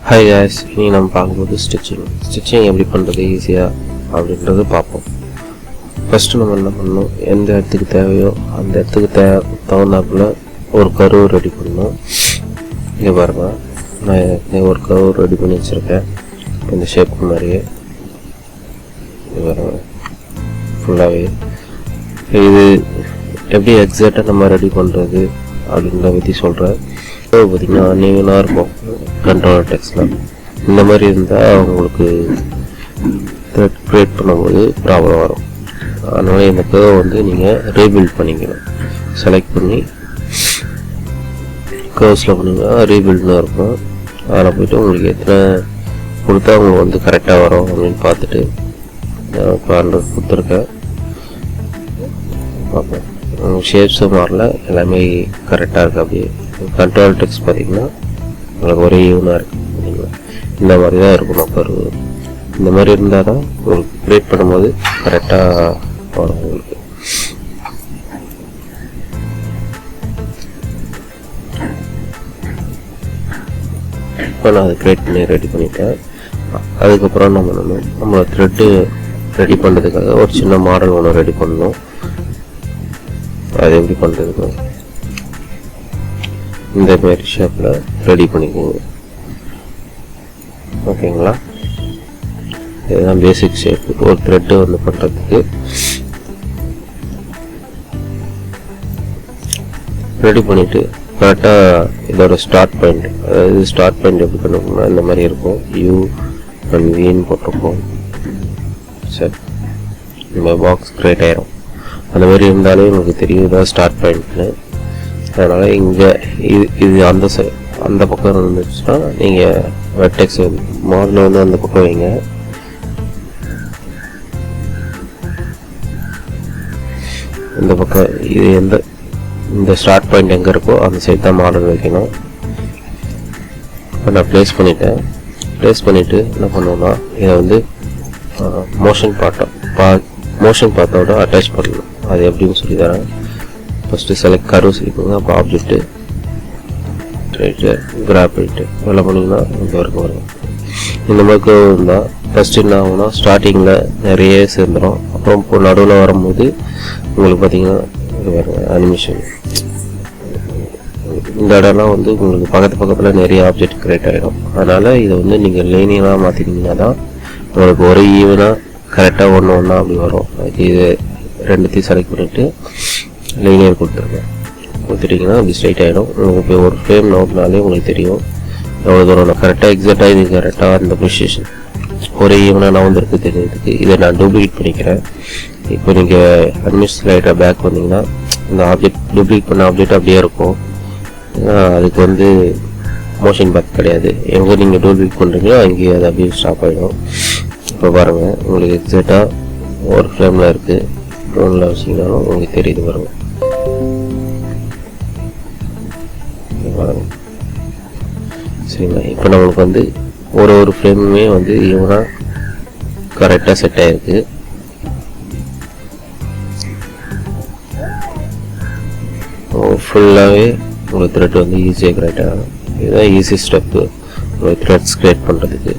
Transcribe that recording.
Hi guys, இனி நம்ம பார்க்கும்போது ஸ்டிச்சிங் எப்படி பண்ணுறது ஈஸியாக அப்படின்றது பார்ப்போம். ஃபஸ்ட்டு நம்ம என்ன பண்ணணும், எந்த இடத்துக்கு தேவையோ அந்த இடத்துக்கு தகுந்தாப்புல ஒரு கர்வ் ரெடி பண்ணணும். இங்கே பாருங்கள், நான் ஒரு கர்வ் ரெடி பண்ணி வச்சுருக்கேன். இந்த ஷேப் மாதிரியே இது பாருங்கள் ஃபுல்லாகவே. இது எப்படி எக்ஸாக்டாக நம்ம ரெடி பண்ணுறது அப்படின்றத பற்றி சொல்கிறேன். பார்த்திங்கன்னா நீங்களாக இருக்கும் கண்ட்ரோலர் டெக்ஸ்டில் இந்த மாதிரி இருந்தால் உங்களுக்கு த்ரெட் க்ரியேட் பண்ணும்போது ப்ராப்ளம் வரும். அதனால் இந்த கர்வ் வந்து நீங்கள் ரீபில்ட் பண்ணிக்கணும். செலக்ட் பண்ணி கர்வ்ஸில் பண்ணிங்கன்னா ரீபில்ட்னு இருக்கும். அதில் போய்ட்டு உங்களுக்கு எத்தனை கொடுத்தா உங்களுக்கு வந்து கரெக்டாக வரும் அப்படின்னு பார்த்துட்டு பிளான் கொடுத்துருக்கேன். பார்ப்போம், ஷேப்ஸும் மாறல, எல்லாமே கரெக்டாக இருக்குது. அப்படியே கண்ட்ரோல் டெக்ஸ்ட் பார்த்திங்கன்னா உங்களுக்கு ஒரே ஈவனாக இருக்குது. சரிங்களா, இந்த மாதிரி தான் இருக்கணும் கர்வ். இந்த மாதிரி இருந்தால் தான் உங்களுக்கு க்ரியேட் பண்ணும்போது கரெக்டாக வரும் உங்களுக்கு. இப்போ நான் அதை க்ரியேட் பண்ணி ரெடி பண்ணிட்டேன். அதுக்கப்புறம் என்ன பண்ணணும், நம்ம த்ரெட்டு ரெடி பண்ணுறதுக்காக ஒரு சின்ன மாடல் ஒன்று ரெடி பண்ணணும். அது எப்படி பண்ணுறதுக்கு இந்த மாதிரி ஷேப்பில் ரெடி பண்ணிக்கோங்க. ஓகேங்களா, இதுதான் பேசிக் ஷேப். ஒரு த்ரெட்டு வந்து பண்ணுறதுக்கு ரெடி பண்ணிவிட்டு கரெக்டாக இதோட ஸ்டார்ட் பாயிண்ட், அதாவது ஸ்டார்ட் பாயிண்ட் எப்படி பண்ணணும்னா இந்த மாதிரி இருக்கும். யூ அண்ட் வின்னு போட்டிருக்கோம். சரி, இந்த பாக்ஸ் க்ரியேட் ஆயிரும். அந்த மாதிரி இருந்தாலே உங்களுக்கு தெரியும் தான் ஸ்டார்ட் பாயிண்ட்னு. அதனால் இங்கே இது அந்த பக்கம் இருந்துச்சுன்னா நீங்கள் வெர்டெக்ஸ் மாடல் வந்து அந்த பக்கம் வைங்க. இந்த பக்கம் இது இந்த ஸ்டார்ட் பாயிண்ட் எங்கே இருக்கோ அந்த சைட் தான் மாடல் வைக்கணும். இப்போ நான் ப்ளேஸ் பண்ணிவிட்டு என்ன பண்ணுவோன்னா இதை வந்து மோஷன் பார்த்தோட அட்டாச் பண்ணணும். அது எப்படின்னு சொல்லி தரேன். ஃபஸ்ட்டு செலக்ட் கர்வ் சொல்லிக்கோங்க. அப்புறம் ஆப்ஜெக்ட்டு ரைட்டு கிராப் ரைட்டு இதெல்லாம் பண்ணிங்கன்னா இந்த வரைக்கும் வரும். இந்த மாதிரி கர்வ் இருந்தால் ஃபஸ்ட்டு என்ன ஆகும்னா ஸ்டார்டிங்கில் நிறைய சேர்ந்துடும். அப்புறம் இப்போ நடுவில் வரும்போது உங்களுக்கு பார்த்திங்கன்னா அனிமேஷன் இந்த இடம்லாம் வந்து உங்களுக்கு பக்கத்தில் நிறைய ஆப்ஜெக்ட் க்ரியேட் ஆகிடும். அதனால் இதை வந்து நீங்கள் லைனியெலாம் மாற்றினீங்கன்னா தான் உங்களுக்கு ஒரே ஈவனாக கரெக்டாக ஒன்றா அப்படி வரும். அதுக்கு இது ரெண்டுத்தையும் செலக்ட் பண்ணிவிட்டு லைனியர் கொடுத்துட்டிங்கன்னா அப்படி ஸ்ட்ரைட் ஆகிடும். உங்களுக்கு இப்போ ஒரு ஃப்ரேம் நோட்னாலே உங்களுக்கு தெரியும் எவ்வளோ தூரம் நான் கரெக்டாக எக்ஸாக்டாக இது கரெக்டாக அந்த பொசிஷன் ஒரே ஈவனாக நான் வந்துருக்கு தெரிஞ்சதுக்கு இதை நான் டூப்ளிகேட் பண்ணிக்கிறேன். இப்போ நீங்கள் அட்மிஸ் லைட்டாக பேக் வந்தீங்கன்னா இந்த ஆப்ஜெக்ட் டூப்ளிகேட் பண்ண ஆப்ஜெக்ட் அப்படியே இருக்கும். அதுக்கு வந்து மோஷன் பாத் கிடையாது. எங்கே நீங்கள் டூப்ளிகேட் பண்ணுறீங்களோ அங்கேயே அது அப்படியே ஸ்டாப் ஆகிடும். இப்போ பாருங்கள், உங்களுக்கு எக்ஸாக்டாக ஒரு ஃப்ரேமில் இருக்குது. ட்ரோனில் வச்சிங்கனாலும் உங்களுக்கு தெரியுது பாருங்க. சரிங்களா, இப்போ நம்மளுக்கு வந்து ஒரு ஃப்ரேமுமே வந்து இவனாக கரெக்டாக செட் ஆகிருக்கு. ஃபுல்லாகவே உங்களுக்கு த்ரெட் வந்து ஈஸியாக கரெக்டாக. இதுதான் ஈஸி ஸ்டெப்பு உங்களுக்கு த்ரெட்ஸ் க்ரியேட் பண்ணுறதுக்கு.